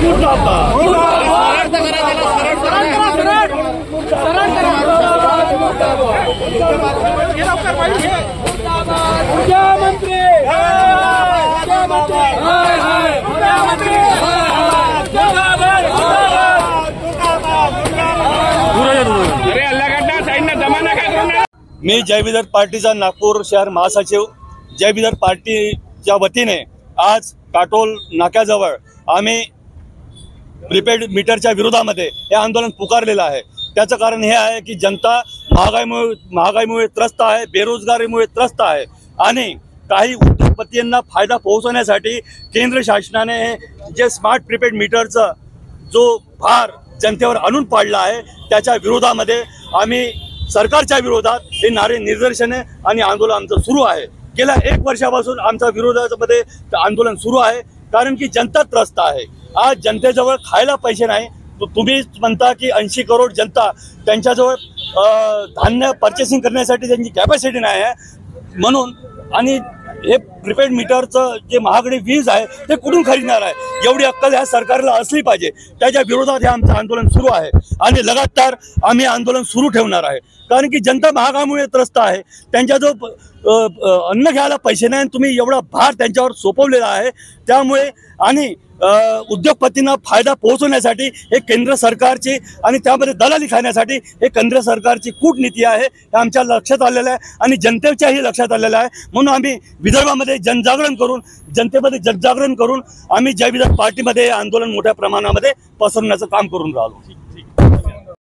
मी जय विदर्भ पार्टीचा नागपूर शहर महासचिव जय विदर्भ पार्टीच्या वतीने आज काटोल नाक्याजवळ आम्ही प्रीपेड मीटरच्या विरोधामध्ये हे आंदोलन पुकारलेलं आहे। त्याचं कारण हे आहे की जनता महागाईमुळे त्रस्त आहे, बेरोजगारीमुळे त्रस्त आहे आणि काही उद्योगपतींना फायदा पोहोचवण्यासाठी केंद्र शासनाने जे स्मार्ट प्रीपेड मीटरचा जो भार जनतेवर आणून पाडला आहे त्याच्या विरोधामध्ये आम्ही सरकारच्या विरोधात हे नारे निदर्शने आणि आंदोलन आमचं सुरू आहे। गेल्या 1 वर्षापासून आमच्या विरोधामध्ये आंदोलन सुरू आहे कारण की जनता त्रस्त आहे। आज जनतेजवळ खायला पैसे नाही। तुम्ही म्हणता की 80 करोड जनता त्यांच्याजवळ धान्य पर्चेसिंग करण्यासाठी त्यांची कॅपॅसिटी नाही आहे म्हणून आणि हे प्रीपेड मीटरचं जे महागडी वीज आहे ते कुठून खरीदणार आहे एवढी अक्कल ह्या सरकारला असली पाहिजे। त्याच्या विरोधात हे आमचं आंदोलन सुरू आहे आणि लगातार आम्ही आंदोलन सुरू ठेवणार आहे कारण की जनता महागाईमुळे त्रस्त आहे। त्यांच्या जो अन्न घ्यायला पैसे नाही तुम्ही एवढा भार त्यांच्यावर सोपवलेला आहे त्यामुळे आणि उद्योगपतींना फायदा पोहोचवण्यासाठी हे केंद्र सरकारची आणि त्यामध्ये दलाली खाण्यासाठी हे केंद्र सरकारची कूटनीती आहे हे आमच्या लक्षात आलेलं आहे आणि जनतेच्याही लक्षात आलेलं आहे। म्हणून आम्ही विदर्भामध्ये जनजागरण करून जनतेमध्ये जनजागरण करून आम्ही जय विदर्भ पार्टीमध्ये हे आंदोलन मोठ्या प्रमाणामध्ये पसरवण्याचं काम करून राहिलो।